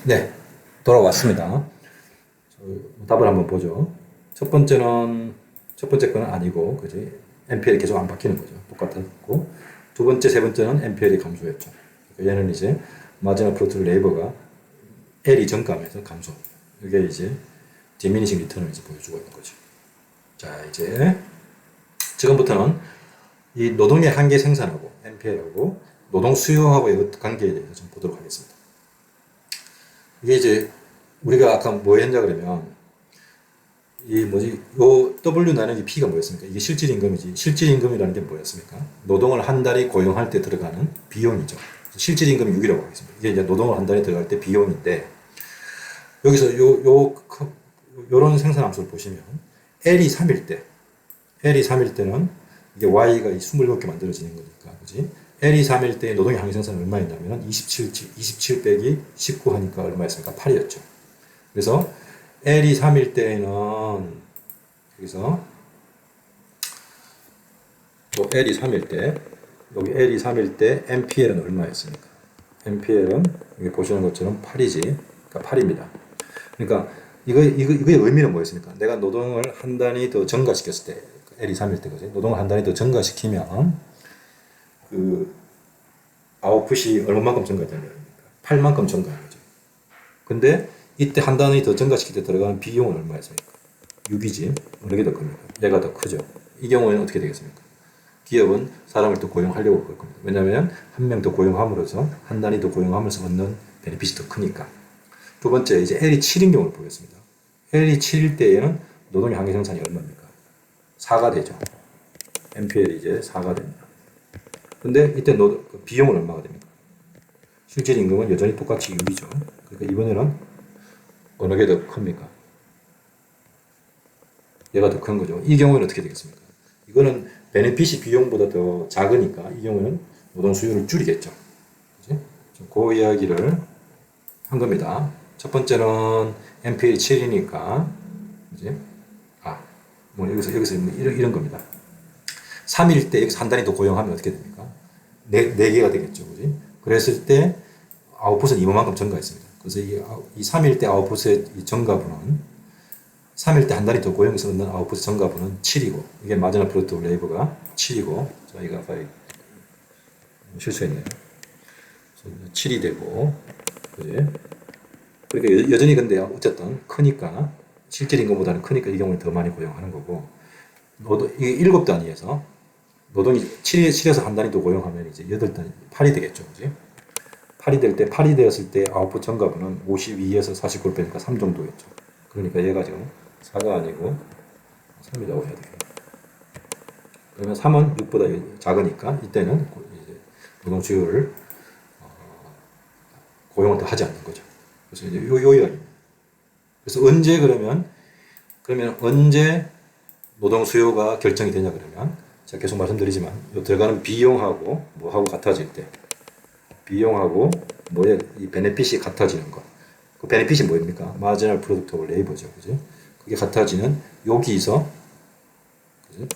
네, 돌아왔습니다. 답을 한번 보죠. 첫 번째 거는 아니고, 그지? MPL이 계속 안 바뀌는 거죠. 똑같았고. 두 번째, 세 번째는 MPL이 감소했죠. 그러니까 얘는 이제 마지막 프로트 레이버가 L이 정감에서 감소. 이게 이제 디미니싱 리턴을 이제 보여주고 있는 거죠. 자, 이제 지금부터는 이 노동의 한계 생산하고 MPL하고 노동 수요하고의 관계에 대해서 좀 보도록 하겠습니다. 이게 이제 우리가 아까 뭐 했냐 그러면 이 뭐지 요 W 나누기 P가 뭐였습니까? 이게 실질임금이지. 실질임금이라는 게 뭐였습니까? 노동을 한 달이 고용할 때 들어가는 비용이죠. 실질임금 6이라고 하겠습니다. 이게 이제 노동을 한 달에 들어갈 때 비용인데 여기서 요런 생산함수를 보시면 L이 3일 때는 이게 Y가 27개 만들어지는 거니까 그지? L이 3일 때 노동의 항의 생산은 얼마였냐면 27 빼기 19 하니까 얼마였습니까? 8이었죠. 그래서 L이 3일 때는 여기서 또 L이 3일 때 여기 L이 3일 때 MPL은 얼마였습니까? MPL은 여기 보시는 것처럼 8이지. 그러니까 8입니다. 그러니까 이거의 의미는 뭐였습니까? 내가 노동을 한 단위 더 증가시켰을 때 L이 3일 때 그지? 노동을 한 단위 더 증가시키면 그 아웃풋이 얼마만큼 증가했다는 겁니까? 8만큼 증가한 거죠. 근데 이때 한 단위 더 증가시킬 때 들어가는 비용은 얼마였습니까? 6이지. 어느 게 더 큽니까? 얘가 더 크죠. 이 경우에는 어떻게 되겠습니까? 기업은 사람을 더 고용하려고 할 겁니다. 왜냐하면 한 명 더 고용함으로써 한 단위 더 고용하면서 얻는 베네핏이 더 크니까. 두 번째 이제 L이 7인 경우를 보겠습니다. L이 7일 때에는 노동의 한계 생산이 얼마입니까? 4가 되죠. MPL이 이제 4가 됩니다. 근데 이때 비용은 얼마가 됩니까? 실질 임금은 여전히 똑같이 6이죠. 그러니까 이번에는 어느 게 더 큽니까? 얘가 더 큰 거죠. 이 경우에는 어떻게 되겠습니까? 이거는 베네핏이 비용보다 더 작으니까 이 경우에는 노동 수요를 줄이겠죠. 그치? 그 이야기를 한 겁니다. 첫 번째는 MPL이 7이니까 그치? 뭐 여기서 뭐 이런 겁니다. 3일 때 여기서 한 단위 더 고용하면 어떻게 됩니까? 4개가 되겠죠. 그지? 그랬을 때 아웃풋은 이만큼 증가했습니다. 그래서 이 3일 때 아웃풋의 이 증가분은 3일 때 한 달이 더 고용해서 얻는 아웃풋 증가분은 7이고 이게 마지막 프로덕트 레이버가 7이고 저희가 아까 실수했네요. 7이 되고 그지? 그러니까 여전히 근데 어쨌든 크니까 실질 임금보다는 크니까 이 경우는 더 많이 고용하는 거고 이게 7단위에서 노동이 7에서 한 단위 더 고용하면 이제 8단위 8이 되겠죠. 그지? 8이 될 때 8이 되었을 때 아웃풋 증가분은 52에서 49를 빼니까 3 정도겠죠. 그러니까 얘가 지금 4가 아니고 3이라고 해야 되겠다. 그러면 3은 6보다 작으니까 이때는 이제 노동 수요를 고용을 더 하지 않는 거죠. 그래서 이제 요 이야기입니다. 그래서 그러면 언제 노동 수요가 결정이 되냐 그러면 제가 계속 말씀드리지만 들어가는 비용하고 뭐하고 같아질 때 비용하고 뭐에 이 베네핏이 같아지는 거. 그 베네핏이 뭐입니까? 마지널 프로덕트 오브 레이버죠. 그죠? 그게 같아지는 여기서 그죠?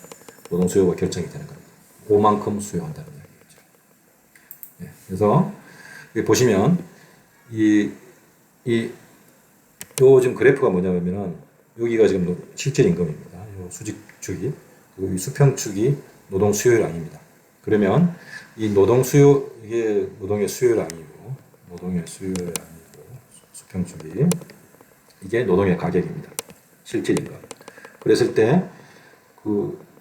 노동 수요가 결정이 되는 겁니다. 5만큼 수요한다는 얘기죠. 네, 그래서 여기 보시면 요 지금 그래프가 뭐냐면은 여기가 지금 실질 임금입니다. 요 수직축이 그리고 이 수평축이 노동 수요량입니다. 그러면 이 노동 수요 이게 노동의 수요량이고 수평축이 이게 노동의 가격입니다. 실질 임금. 그랬을 때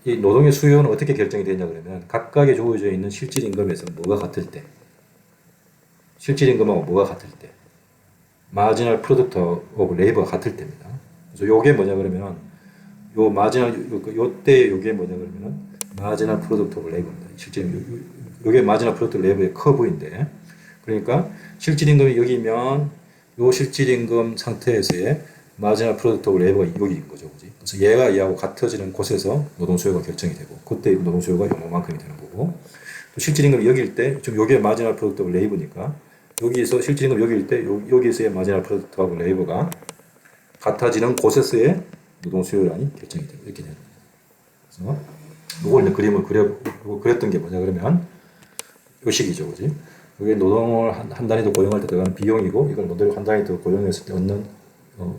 이 노동의 수요는 어떻게 결정이 되냐 그러면 각각에 주어져 있는 실질 임금에서 뭐가 같을 때 실질 임금하고 뭐가 같을 때 마지널 프로덕트 오브 레이버가 같을 때입니다. 그래서 요게 뭐냐 그러면 요때 요게 뭐냐 그러면은 마지널 프로덕트 오브 레이버입니다. 실제 요게 마지널 프로덕트 레이버의 커브인데 그러니까 실질임금이 여기면 요 실질임금 상태에서의 마지널 프로덕트 오브 레이버가 여기인 거죠. 그지? 그래서 얘가 얘하고 같아지는 곳에서 노동 수요가 결정이 되고 그때 노동 수요가 요만큼이 되는 거고 또 실질임금이 여기일 때 지금 요게 마지널 프로덕트 오브 레이버니까 여기서 실질임금 여기일 때 여기서의 마지널 프로덕트 오브 레이버가 같아지는 곳에서의 노동 수요량이 결정이 되고 이렇게 되는 거예요. 그래서 이걸 그림을 그렸던 게 뭐냐 그러면 요 식이죠. 그지? 그게 노동을 한 단위 더 고용할 때 들어가는 비용이고 이걸 노동을 한 단위 더 고용했을 때 얻는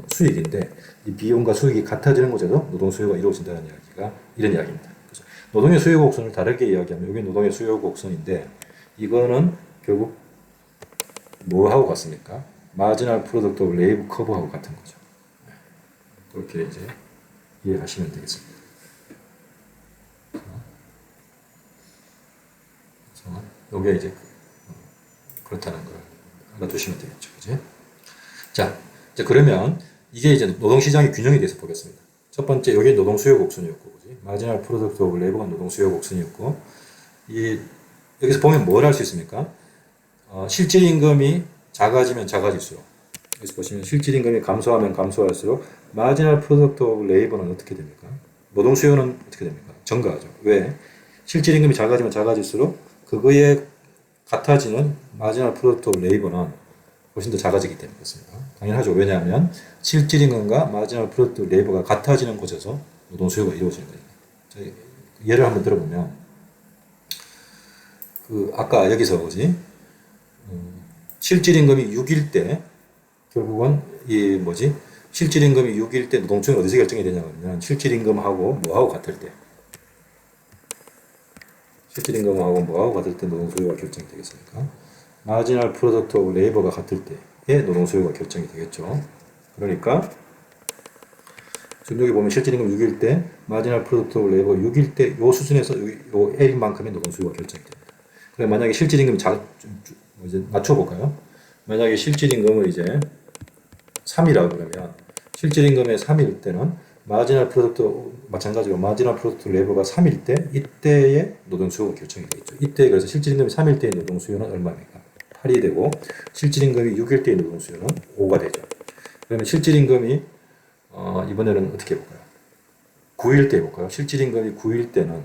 수익인데 이 비용과 수익이 같아지는 곳에서 노동 수요가 이루어진다는 이야기가 이런 이야기입니다. 그래서 노동의 수요 곡선을 다르게 이야기하면 여기 노동의 수요 곡선인데 이거는 결국 뭐하고 같습니까? 마지널 프로덕트 오브 레이브 커브하고 같은 거죠. 그렇게 이제 이해하시면 되겠습니다. 요게 이제 그렇다는 걸 알아두시면 되겠죠. 그지? 자, 이제 그러면 이게 이제 노동시장의 균형에 대해서 보겠습니다. 첫 번째, 여기 노동 수요 곡선이었고, 그지? 마지널 프로덕트 오브 레이버가 노동 수요 곡선이었고, 여기서 보면 뭘 할 수 있습니까? 실질 임금이 작아지면 작아질수록, 여기서 보시면 실질 임금이 감소하면 감소할수록, 마지널 프로덕트 오브 레이버는 어떻게 됩니까? 노동 수요는 어떻게 됩니까? 증가하죠. 왜? 실질 임금이 작아지면 작아질수록, 그거에 같아지는 마지널 프로덕트 오브 레이버는 훨씬 더 작아지기 때문에 그렇습니다. 당연하죠. 왜냐하면 실질 임금과 마지널 프로덕트 레이버가 같아지는 곳에서 노동 수요가 이루어지는 거예요. 예를 한번 들어보면 아까 여기서 그지 실질 임금이 6일 때 결국은 실질 임금이 6일 때 노동 수요는 어디서 결정이 되냐면 실질 임금하고 뭐하고 같을 때 실질 임금하고 뭐하고 같을 때 노동 수요가 결정이 되겠습니까? 마지널 프로덕트 오브 레이버가 같을 때의 노동 수요가 결정이 되겠죠. 그러니까 지금 여기 보면 실질 임금 6일 때 마지널 프로덕트 오브 레이버가 6일 때 요 수준에서 요 L인 만큼의 노동 수요가 결정이 됩니다. 그래 만약에 실질 임금이 이제 낮춰 볼까요? 만약에 실질 임금을 이제 3이라고 그러면 실질 임금의 3일 때는 마지널 프로덕트 마찬가지로 마지널 프로덕트 레이버가 3일 때 이때의 노동 수요가 결정이 되겠죠. 이때 그래서 실질 임금이 3일 때의 노동 수요는 얼마입니까? 8이 되고 실질 임금이 6일 때의 노동 수요는 5가 되죠. 그러면 실질 임금이 이번에는 어떻게 해볼까요? 9일 때 해볼까요? 실질 임금이 9일 때는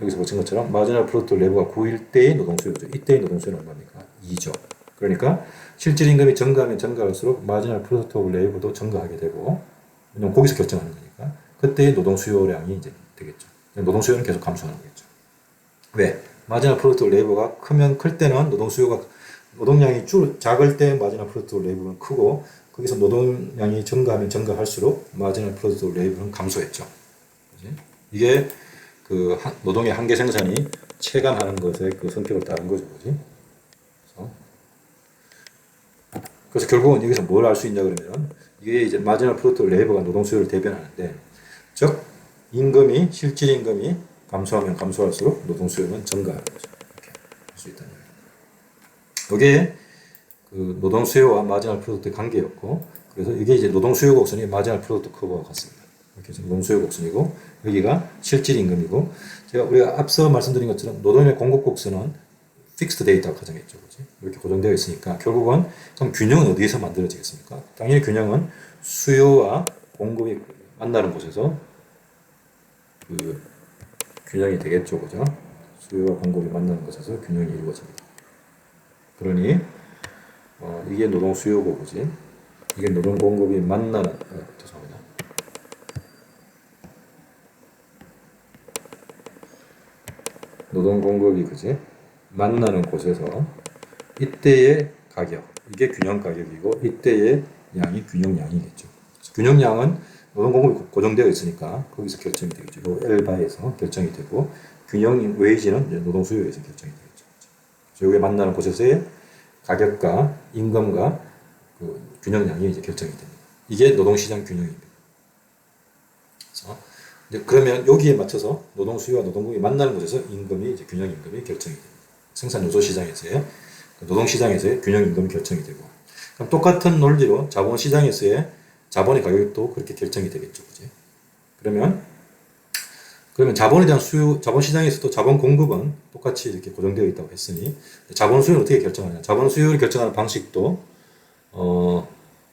여기서 보신 것처럼 마지널 프로덕트 레이버가 9일 때의 노동 수요죠. 이때의 노동 수요는 얼마입니까? 2죠. 그러니까 실질 임금이 증가하면 증가할수록 마지널 프로덕트 오브 레이버도 증가하게 되고 왜냐면 거기서 결정하는 거니까 그때의 노동 수요량이 이제 되겠죠. 노동 수요는 계속 감소하는 거겠죠. 왜? 마지널 프로덕트 오브 레이버가 클 때는 노동량이 작을 때 마지널 프로덕트 오브 레이버는 크고 거기서 노동량이 증가하면 증가할수록 마지널 프로덕트 오브 레이버는 감소했죠. 그치? 이게 노동의 한계 생산이 체감하는 것의 성격을 따른 거죠. 그치? 그래서 결국은 여기서 뭘 알 수 있냐 그러면 이게 이제 마지널 프로덕트 레이버가 노동 수요를 대변하는데 즉 실질 임금이 감소하면 감소할수록 노동 수요는 증가하는 거죠. 이렇게 할 수 있다는 거예요. 이게 노동 수요와 마지널 프로덕트의 관계였고 그래서 이게 이제 노동 수요 곡선이 마지널 프로덕트 커브와 같습니다. 이렇게 해서 노동 수요 곡선이고 여기가 실질 임금이고 우리가 앞서 말씀드린 것처럼 노동의 공급 곡선은 픽스드 데이터가 가정했죠. 그렇지? 이렇게 고정되어 있으니까 결국은 그럼 균형은 어디에서 만들어지겠습니까? 당연히 균형은 수요와 공급이 만나는 곳에서 균형이 되겠죠. 그죠? 수요와 공급이 만나는 곳에서 균형이 이루어집니다. 그러니 이게 노동 수요고 그지? 이게 노동 공급이 만나는 죄송합니다. 노동 공급이 그지? 만나는 곳에서 이때의 가격, 이게 균형 가격이고 이때의 양이 균형량이겠죠. 균형량은 노동 공급이 고정되어 있으니까 거기서 결정이 되겠죠. 요 L바에서 결정이 되고 균형 웨이지는 노동 수요에서 결정이 되겠죠. 여기에 만나는 곳에서의 가격과 임금과 균형량이 이제 결정이 됩니다. 이게 노동시장 균형입니다. 그래서 그러면 여기에 맞춰서 노동 수요와 노동 공급이 만나는 곳에서 임금이 이제 균형 임금이 결정이 됩니다. 생산 요소 시장에서의 노동 시장에서의 균형 임금이 결정이 되고 그럼 똑같은 논리로 자본 시장에서의 자본의 가격도 그렇게 결정이 되겠죠. 그지? 그러면 자본에 대한 자본 시장에서도 자본 공급은 똑같이 이렇게 고정되어 있다고 했으니 자본 수요는 어떻게 결정하냐? 자본 수요를 결정하는 방식도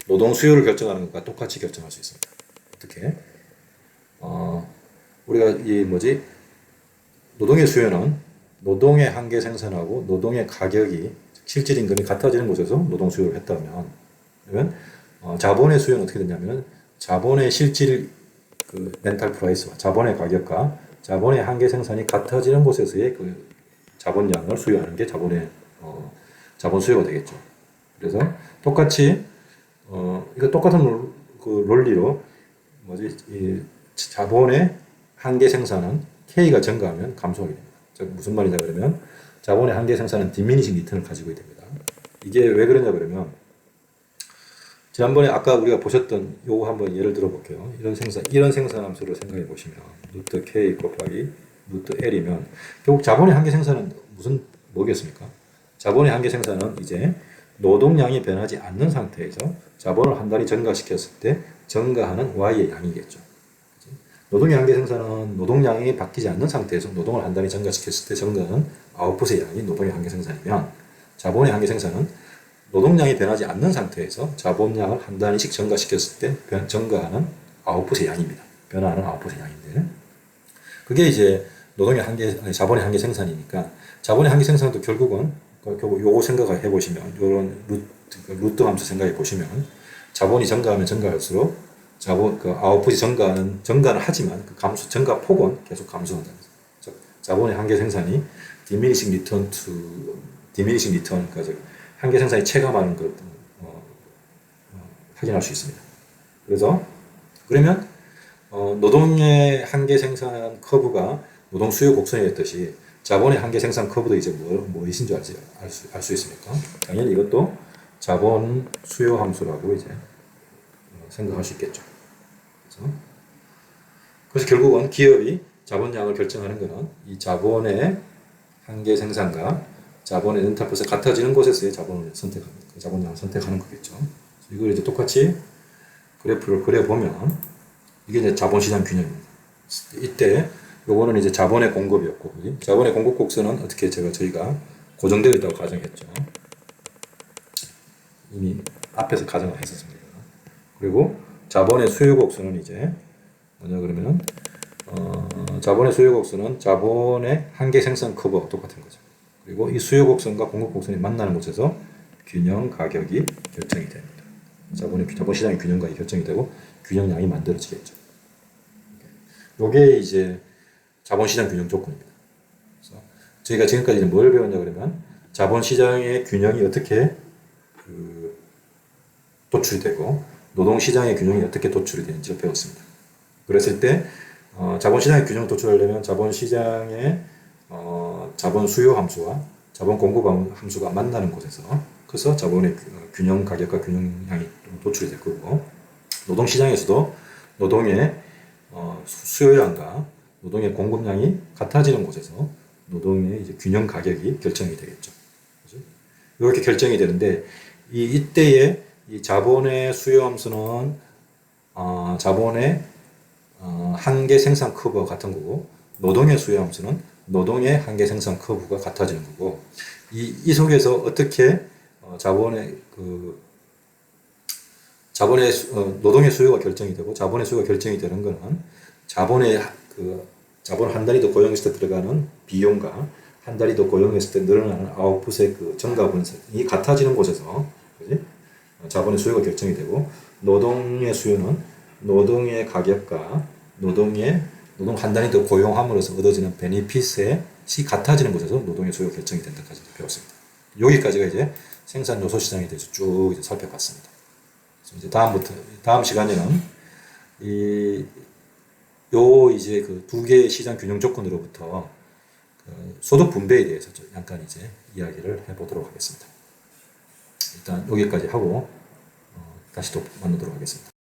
노동 수요를 결정하는 것과 똑같이 결정할 수 있습니다. 어떻게? 우리가 노동의 수요는 노동의 한계 생산하고 노동의 가격이 실질 임금이 같아지는 곳에서 노동 수요를 했다면 그러면 자본의 수요는 어떻게 되냐면 자본의 실질 렌탈 프라이스와 자본의 가격과 자본의 한계 생산이 같아지는 곳에서의 자본량을 수요하는 게 자본 수요가 되겠죠. 그래서 똑같이 이거 똑같은 그 논리로 이 자본의 한계 생산은 K가 증가하면 감소하게 됩니다. 즉 무슨 말이냐 그러면 자본의 한계 생산은 디미니싱 리턴을 가지고 됩니다. 이게 왜 그러냐 그러면 지난번에 아까 우리가 보셨던 요거 한번 예를 들어 볼게요. 이런 생산 함수를 생각해 보시면 루트 K 곱하기 루트 L이면 결국 자본의 한계 생산은 뭐겠습니까? 자본의 한계 생산은 이제 노동량이 변하지 않는 상태에서 자본을 한 단위 증가시켰을 때 증가하는 Y의 양이겠죠. 노동의 한계 생산은 노동량이 바뀌지 않는 상태에서 노동을 한 단위 증가시켰을 때 증가하는 아웃풋의 양이 노동의 한계 생산이면 자본의 한계 생산은 노동량이 변하지 않는 상태에서 자본량을 한 단위씩 증가시켰을 때 증가하는 아웃풋의 양입니다. 변화하는 아웃풋의 양인데 그게 이제 자본의 한계 생산이니까 자본의 한계 생산도 결국 요거 생각을 해보시면 요런 루트 함수 생각해 보시면 자본이 증가하면 증가할수록 아웃풋이 증가는 하지만 그 증가 폭은 계속 감소한다는 거죠. 즉 자본의 한계 생산이 diminishing return 그러니까 한계 생산이 체감하는 것 확인할 수 있습니다. 그러면 노동의 한계 생산 커브가 노동 수요 곡선이었듯이 자본의 한계 생산 커브도 이제 무엇인 줄 알 수 있습니까? 당연히 이것도 자본 수요 함수라고 이제 생각할 수 있겠죠. 그래서 결국은 기업이 자본량을 결정하는 것은 이 자본의 한계 생산과 자본의 엔터프에서 같아지는 곳에서의 자본을 선택합니다. 그 자본량을 선택하는 거겠죠. 이걸 이제 똑같이 그래프를 그려보면 이게 이제 자본시장 균형입니다. 이때 요거는 이제 자본의 공급이었고, 그지? 자본의 공급 곡선은 어떻게 저희가 고정되어 있다고 가정했죠. 이미 앞에서 가정을 했었습니다. 그리고 자본의 수요 곡선은 이제 뭐냐 그러면 자본의 수요 곡선은 자본의 한계 생산 커브와 똑같은 거죠. 그리고 이 수요 곡선과 공급 곡선이 만나는 곳에서 균형 가격이 결정이 됩니다. 자본 시장의 균형 가격이 결정이 되고 균형량이 만들어지겠죠. 요게 이제 자본시장 균형 조건입니다. 그래서 저희가 지금까지 뭘 배웠냐 그러면 자본시장의 균형이 어떻게 도출이 되고 노동시장의 균형이 어떻게 도출이 되는지를 배웠습니다. 그랬을 때 자본시장의 균형을 도출하려면 자본시장의 자본 수요 함수와 자본 공급 함수가 만나는 곳에서 그래서 자본의 균형 가격과 균형량이 도출이 될 거고 노동시장에서도 노동의 수요량과 노동의 공급량이 같아지는 곳에서 노동의 이제 균형 가격이 결정이 되겠죠. 그렇죠? 이렇게 결정이 되는데 이때의 이 자본의 수요 함수는 자본의 한계 생산 커브와 같은 거고 노동의 수요 함수는 노동의 한계 생산 커브가 같아지는 거고 이 속에서 어떻게 노동의 수요가 결정이 되고 자본의 수요가 결정이 되는 것은 자본 한 단위 더 고용했을 때 들어가는 비용과 한 단위 더 고용했을 때 늘어나는 아웃풋의 증가 분석이 같아지는 곳에서 그지? 자본의 수요가 결정이 되고 노동의 수요는 노동의 가격과 노동 한 단위 더 고용함으로써 얻어지는 베니핏이 같아지는 곳에서 노동의 수요가 결정이 된다까지 배웠습니다. 여기까지가 이제 생산 요소 시장에 대해서 쭉 이제 살펴봤습니다. 이제 다음 시간에는 이제 그 두 개의 시장 균형 조건으로부터 소득 분배에 대해서 잠깐 이제 이야기를 해보도록 하겠습니다. 일단 여기까지 하고 다시 또 만나도록 하겠습니다.